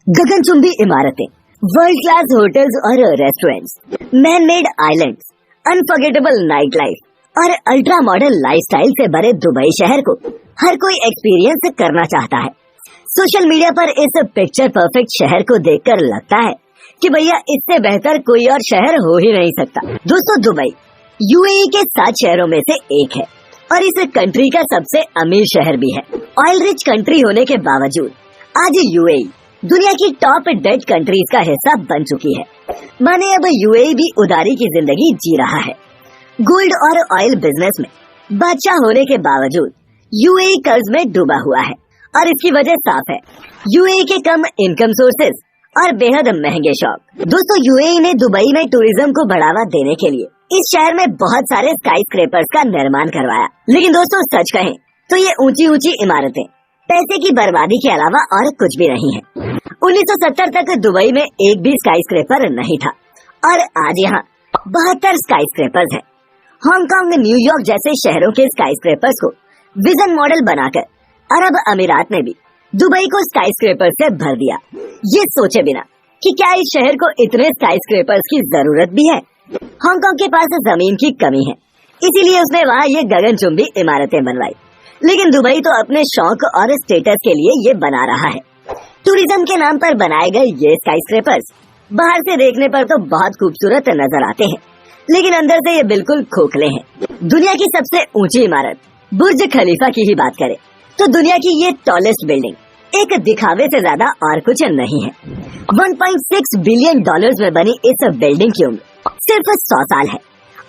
गगनचुंबी इमारतें, world class hotels और restaurants, man made islands, unforgettable night life और ultra modern lifestyle से भरे दुबई शहर को हर कोई एक्सपीरियंस करना चाहता है। सोशल मीडिया पर इस पिक्चर परफेक्ट शहर को देखकर लगता है कि भैया इससे बेहतर कोई और शहर हो ही नहीं सकता। दोस्तों, दुबई यूएई के 7 शहरों में से एक है और इस कंट्री का सबसे अमीर शहर भी है। ऑयल रिच कंट्री होने के बावजूद आज यूएई दुनिया की टॉप 10 कंट्रीज का हिस्सा बन चुकी है। माने अब यूएई भी उदारी की जिंदगी जी रहा है। गोल्ड और ऑयल बिजनेस में बादशाह होने के बावजूद यूएई कर्ज में डूबा हुआ है और इसकी वजह साफ है, यूएई के कम इनकम सोर्सेज और बेहद महंगे शौक। दोस्तों, यूएई ने दुबई में टूरिज्म को बढ़ावा देने के लिए इस शहर में बहुत सारे स्काई स्क्रेपर्स का निर्माण करवाया। लेकिन दोस्तों, सच कहें तो ये ऊंची ऊंची इमारतें पैसे की बर्बादी के अलावा और कुछ भी नहीं है। 1970 तक दुबई में एक भी स्काई स्क्रेपर नहीं था और आज यहाँ 72 स्काई स्क्रेपर्स है। हांगकांग, न्यूयॉर्क जैसे शहरों के स्काई स्क्रेपर्स को विजन मॉडल बनाकर अरब अमीरात ने भी दुबई को स्काई स्क्रेपर्स से भर दिया, ये सोचे बिना कि क्या इस शहर को इतने स्काई स्क्रेपर्स की जरूरत भी है। हांगकांग के पास जमीन की कमी है, इसीलिए उसने वहाँ ये गगनचुंबी इमारतें बनवाई। लेकिन दुबई तो अपने शौक और स्टेटस के लिए ये बना रहा है। टूरिज्म के नाम पर बनाए गए ये स्काई स्क्रेपर्स बाहर से देखने पर तो बहुत खूबसूरत नजर आते हैं, लेकिन अंदर से ये बिल्कुल खोखले हैं। दुनिया की सबसे ऊंची इमारत बुर्ज खलीफा की ही बात करें तो दुनिया की ये टॉलेस्ट बिल्डिंग एक दिखावे से ज्यादा और कुछ नहीं है। 1.6 बिलियन डॉलर्स में बनी इस बिल्डिंग की उम्र सिर्फ 100 साल है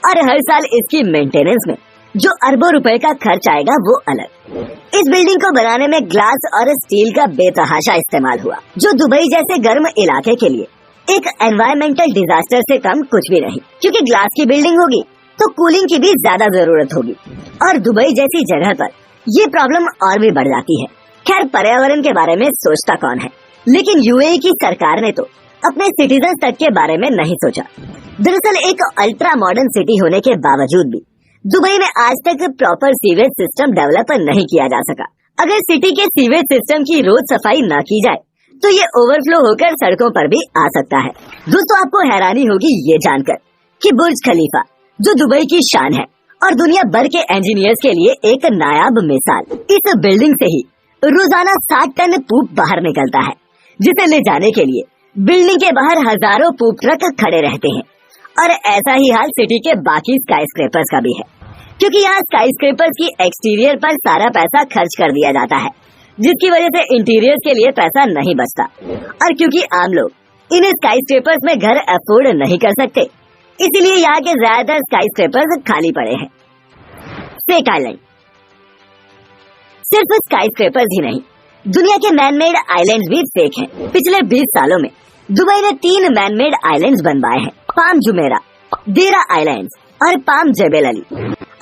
और हर साल इसकी मेंटेनेंस में जो अरबों रुपए का खर्च आएगा वो अलग। इस बिल्डिंग को बनाने में ग्लास और स्टील का बेतहाशा इस्तेमाल हुआ, जो दुबई जैसे गर्म इलाके के लिए एक एनवायरमेंटल डिजास्टर से कम कुछ भी नहीं, क्योंकि ग्लास की बिल्डिंग होगी तो कूलिंग की भी ज्यादा जरूरत होगी और दुबई जैसी जगह पर ये प्रॉब्लम और भी बढ़ जाती है। खैर, पर्यावरण के बारे में सोचता कौन है, लेकिन यूएई की सरकार ने तो अपने सिटीजन तक के बारे में नहीं सोचा। दरअसल एक अल्ट्रा मॉडर्न सिटी होने के बावजूद भी दुबई में आज तक प्रॉपर सीवेज सिस्टम डेवलप नहीं किया जा सका। अगर सिटी के सीवेज सिस्टम की रोज सफाई न की जाए तो ये ओवरफ्लो होकर सड़कों पर भी आ सकता है। दोस्तों, आपको हैरानी होगी ये जानकर कि बुर्ज खलीफा जो दुबई की शान है और दुनिया भर के इंजीनियर्स के लिए एक नायाब मिसाल, इस बिल्डिंग से ही रोजाना 60 टन पूप बाहर निकलता है, जिसे ले जाने के लिए बिल्डिंग के बाहर हजारों पूप ट्रक खड़े रहते हैं। और ऐसा ही हाल सिटी के बाकी स्काई स्क्रेपर्स का भी है, क्योंकि यहाँ स्काई स्क्रेपर्स की एक्सटीरियर पर सारा पैसा खर्च कर दिया जाता है, जिसकी वजह से इंटीरियर के लिए पैसा नहीं बचता। और क्योंकि आम लोग इन स्काई स्क्रेपर्स में घर अफोर्ड नहीं कर सकते, इसीलिए यहाँ के ज्यादातर स्काई स्क्रेपर्स खाली पड़े हैं। फेक आइलैंड, सिर्फ स्काई स्क्रेपर्स ही नहीं, दुनिया के मैन मेड आइलैंड भी फेक हैं। पिछले 20 सालों में दुबई ने 3 मैन मेड आइलैंड्स बनवाए हैं, पाम जुमेरा, देरा आइलैंड्स और पाम जेबेल अली।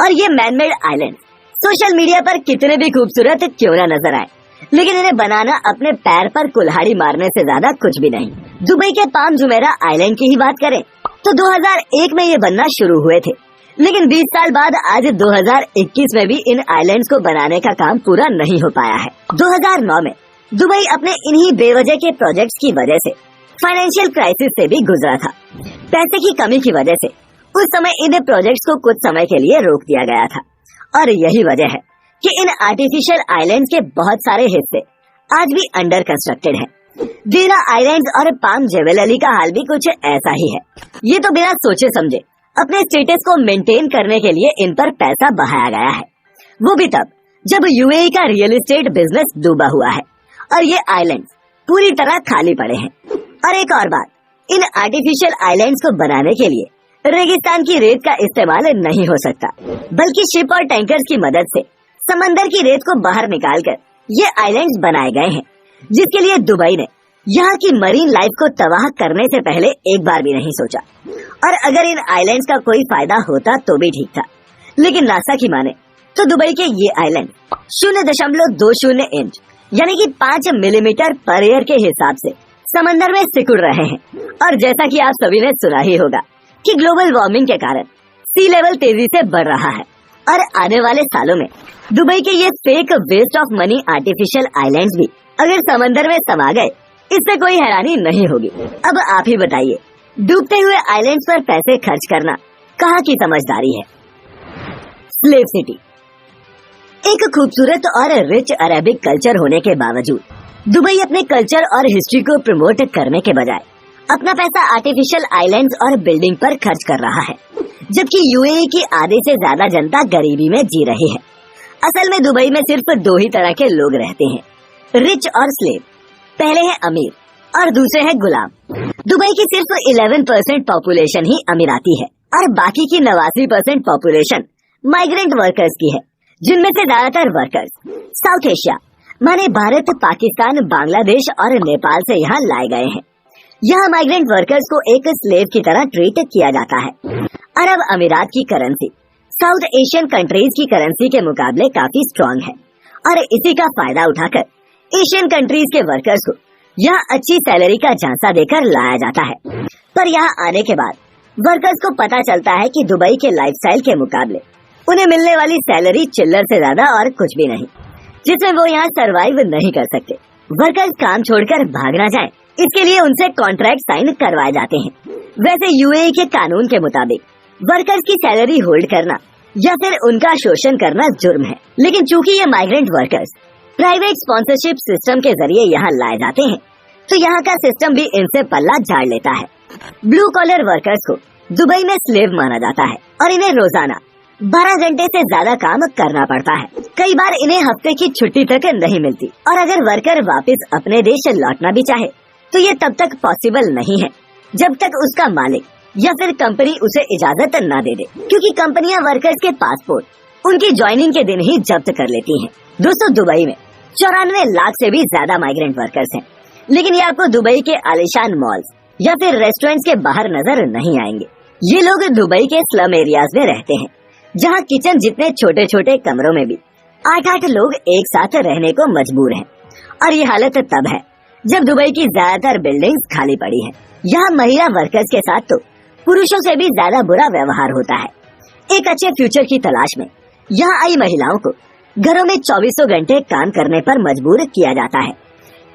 और ये man made island social media पर कितने भी खूबसूरत क्यों ना नजर आए, लेकिन इन्हें बनाना अपने पैर पर कुल्हाड़ी मारने से ज्यादा कुछ भी नहीं। दुबई के पाम जुमेरा आइलैंड की ही बात करें तो 2001 में ये बनना शुरू हुए थे, लेकिन 20 साल बाद आज 2021 में भी इन आइलैंड्स को बनाने का काम पूरा नहीं हो पाया है। 2009 में दुबई अपने इन्हीं बेवजह के प्रोजेक्ट्स की वजह से फाइनेंशियल क्राइसिस से भी गुजरा था। पैसे की कमी की वजह से उस समय इन प्रोजेक्ट्स को कुछ समय के लिए रोक दिया गया था और यही वजह है कि इन आर्टिफिशियल आइलैंड्स के बहुत सारे हिस्से आज भी अंडर कंस्ट्रक्टेड है। देरा आइलैंड्स और पाम जेबेल अली का हाल भी कुछ ऐसा ही है। ये तो बिना सोचे समझे अपने स्टेटस को मेंटेन करने के लिए इन पर पैसा बहाया गया है, वो भी तब जब यूएई का रियल एस्टेट बिजनेस डूबा हुआ है और ये आइलैंड्स पूरी तरह खाली पड़े हैं। और एक और बात, इन आर्टिफिशियल आइलैंड्स को बनाने के लिए रेगिस्तान की रेत का इस्तेमाल नहीं हो सकता, बल्कि शिप और टैंकर्स की मदद से समंदर की रेत को बाहर निकालकर ये आइलैंड्स बनाए गए हैं, जिसके लिए दुबई ने यहाँ की मरीन लाइफ को तबाह करने से पहले एक बार भी नहीं सोचा। और अगर इन आइलैंड्स का कोई फायदा होता तो भी ठीक था, लेकिन नासा की माने तो दुबई के ये आइलैंड 0.20 इंच यानी कि 5 मिलीमीटर पर ईयर के हिसाब से समंदर में सिकुड़ रहे हैं। और जैसा कि आप सभी ने सुना ही होगा कि ग्लोबल वार्मिंग के कारण सी लेवल तेजी से बढ़ रहा है और आने वाले सालों में दुबई के ये fake waste of money artificial islands भी अगर समंदर में समा गए इससे कोई हैरानी नहीं होगी। अब आप ही बताइए, डूबते हुए आइलैंड्स पर पैसे खर्च करना कहाँ की समझदारी है? स्लेव सिटी एक खूबसूरत और रिच अरेबिक कल्चर होने के बावजूद दुबई अपने कल्चर और हिस्ट्री को प्रमोट करने के बजाय अपना पैसा आर्टिफिशियल आइलैंड्स और बिल्डिंग पर खर्च कर रहा है, जबकि यूएई की आधे से ज्यादा जनता गरीबी में जी रही है। असल में दुबई में सिर्फ दो ही तरह के लोग रहते हैं, रिच और स्लेव। पहले है अमीर और दूसरे है गुलाम। दुबई की सिर्फ 11% पॉपुलेशन ही अमीराती है और बाकी की 89% पॉपुलेशन माइग्रेंट वर्कर्स की है, जिनमें से ज्यादातर वर्कर्स साउथ एशिया माने भारत, पाकिस्तान, बांग्लादेश और नेपाल से यहाँ लाए गए हैं। यहाँ माइग्रेंट वर्कर्स को एक स्लेव की तरह ट्रीट किया जाता है। अरब अमीरात की करेंसी साउथ एशियन कंट्रीज की करेंसी के मुकाबले काफी स्ट्रॉन्ग है और इसी का फायदा उठाकर एशियन कंट्रीज के वर्कर्स को यहाँ अच्छी सैलरी का झांसा देकर लाया जाता है। पर यहाँ आने के बाद वर्कर्स को पता चलता है कि दुबई के लाइफस्टाइल के मुकाबले उन्हें मिलने वाली सैलरी चिल्लर से ज्यादा और कुछ भी नहीं, जिसमें वो यहाँ सरवाइव नहीं कर सकते। वर्कर्स काम छोड़कर भाग ना जाए, इसके लिए उनसे कॉन्ट्रैक्ट साइन करवाए जाते हैं। वैसे यूएई के कानून के मुताबिक वर्कर्स की सैलरी होल्ड करना या फिर उनका शोषण करना जुर्म है, लेकिन चूंकि ये migrant workers private sponsorship system के जरिए यहाँ लाए जाते हैं, तो यहाँ का सिस्टम भी इनसे पल्ला झाड़ लेता है। ब्लू कॉलर वर्कर्स को दुबई में स्लेव माना जाता है और इन्हें रोजाना 12 घंटे से ज्यादा काम करना पड़ता है। कई बार इन्हें हफ्ते की छुट्टी तक नहीं मिलती और अगर वर्कर वापस अपने देश लौटना भी चाहे तो ये तब तक पॉसिबल नहीं है जब तक उसका मालिक या फिर कंपनी उसे इजाजत न दे दे, क्योंकि कंपनियां वर्कर्स के पासपोर्ट उनकी ज्वाइनिंग के दिन ही जब्त कर लेती हैं। दोस्तों, दुबई में 94 लाख से भी ज्यादा माइग्रेंट वर्कर्स हैं, लेकिन ये आपको दुबई के आलीशान मॉल्स या फिर रेस्टोरेंट्स के बाहर नजर नहीं आएंगे। ये लोग दुबई के स्लम एरियाज में रहते हैं, जहाँ किचन जितने छोटे छोटे कमरों में भी 8-8 लोग एक साथ रहने को मजबूर हैं। और ये हालत तब है जब दुबई की ज्यादातर बिल्डिंग्स खाली पड़ी हैं। यहाँ महिला वर्कर्स के साथ तो पुरुषों से भी ज्यादा बुरा व्यवहार होता है। एक अच्छे फ्यूचर की तलाश में यहाँ आई महिलाओं को घरों में 24 घंटे काम करने पर मजबूर किया जाता है।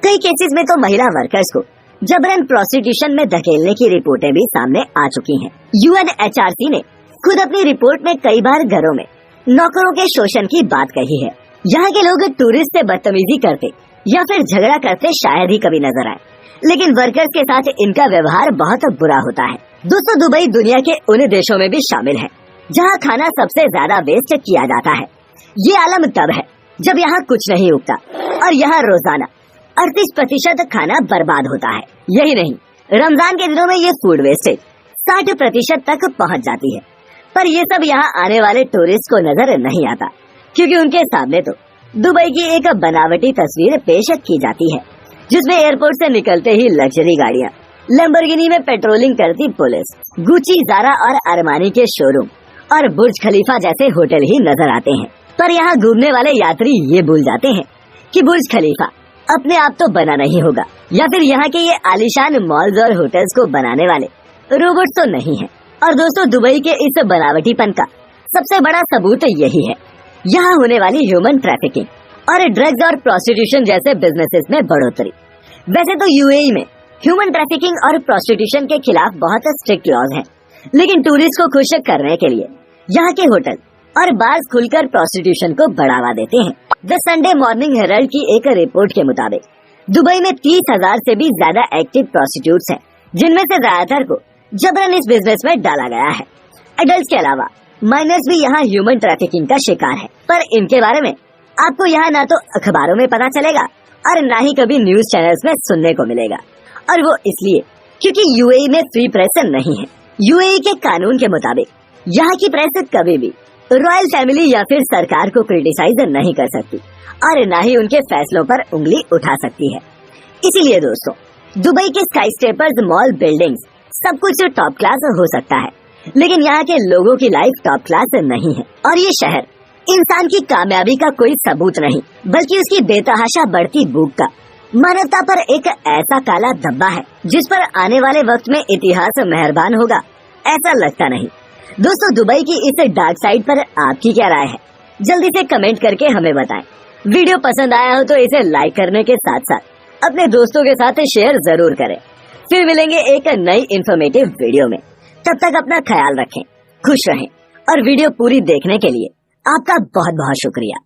कई केसेस में तो महिला वर्कर्स को जबरन प्रोस्टिट्यूशन में धकेलने की रिपोर्टें भी सामने आ चुकी हैं। यूएनएचआरसी ने खुद अपनी रिपोर्ट में कई बार घरों में नौकरों के शोषण की बात कही है। यहाँ के लोग टूरिस्ट से बदतमीजी करते या फिर झगड़ा करते शायद ही कभी नजर आए, लेकिन वर्कर्स के साथ इनका व्यवहार बहुत बुरा होता है। दोस्तों, दुबई दुनिया के उन देशों में भी शामिल है जहाँ खाना सबसे ज्यादा वेस्ट किया जाता है। ये आलम तब है जब यहाँ कुछ नहीं उगता और यहाँ रोजाना 38% खाना बर्बाद होता है। यही नहीं, रमजान के दिनों में ये फूड वेस्टेज 60% तक पहुँच जाती है। पर ये सब यहाँ आने वाले टूरिस्ट को नजर नहीं आता, क्योंकि उनके सामने तो दुबई की एक बनावटी तस्वीर पेश की जाती है, जिसमें एयरपोर्ट से निकलते ही लग्जरी गाड़ियाँ, लैम्बोर्गिनी में पेट्रोलिंग करती पुलिस, गुची, ज़ारा और अरमानी के शोरूम और बुर्ज खलीफा जैसे होटल ही नजर आते हैं। पर यहाँ घूमने वाले यात्री ये भूल जाते हैं कि बुर्ज खलीफा अपने आप तो बना नहीं होगा, या फिर यहाँ के ये आलीशान मॉल्स और होटल्स को बनाने वाले रोबोट तो नहीं है। और दोस्तों, दुबई के इस बनावटीपन का सबसे बड़ा सबूत यही है यहाँ होने वाली ह्यूमन ट्रैफिकिंग और ड्रग्स और प्रोस्टिट्यूशन जैसे बिजनेसेस में बढ़ोतरी। वैसे तो यूएई में ह्यूमन ट्रैफिकिंग और प्रोस्टिट्यूशन के खिलाफ बहुत स्ट्रिक्ट लॉज हैं, लेकिन टूरिस्ट को खुश करने के लिए यहाँ के होटल और बार्स खुलकर प्रोस्टिट्यूशन को बढ़ावा देते हैं। द संडे मॉर्निंग हेराल्ड की एक रिपोर्ट के मुताबिक दुबई में 30,000 से भी ज्यादा एक्टिव प्रोस्टिट्यूट्स हैं, जिनमें से ज्यादातर को जबरन इस बिजनेस में डाला गया है। एडल्ट के अलावा माइनर्स भी यहाँ ह्यूमन ट्रैफिकिंग का शिकार है, पर इनके बारे में आपको यहाँ ना तो अखबारों में पता चलेगा और ना ही कभी न्यूज चैनल्स में सुनने को मिलेगा। और वो इसलिए क्योंकि यूएई में फ्री प्रेस नहीं है। यूएई के कानून के मुताबिक यहाँ की प्रेस कभी भी रॉयल फैमिली या फिर सरकार को क्रिटिसाइज नहीं कर सकती और ना ही उनके फैसलों पर उंगली उठा सकती है। इसीलिए दोस्तों, दुबई के स्काई स्क्रैपर्स, मॉल, बिल्डिंग्स सब कुछ टॉप क्लास हो सकता है, लेकिन यहाँ के लोगों की लाइफ टॉप क्लास नहीं है। और ये शहर इंसान की कामयाबी का कोई सबूत नहीं, बल्कि उसकी बेतहाशा बढ़ती भूख का मानवता पर एक ऐसा काला धब्बा है जिस पर आने वाले वक्त में इतिहास मेहरबान होगा, ऐसा लगता नहीं। दोस्तों, दुबई की इस डार्क साइड पर आपकी क्या राय है? जल्दी से कमेंट करके हमें बताएं। वीडियो पसंद आया हो तो इसे लाइक करने के साथ साथ अपने दोस्तों के साथ शेयर जरूर करें। फिर मिलेंगे एक नई इंफॉर्मेटिव वीडियो में। तब तक अपना ख्याल रखें, खुश रहें और वीडियो पूरी देखने के लिए आपका बहुत बहुत शुक्रिया।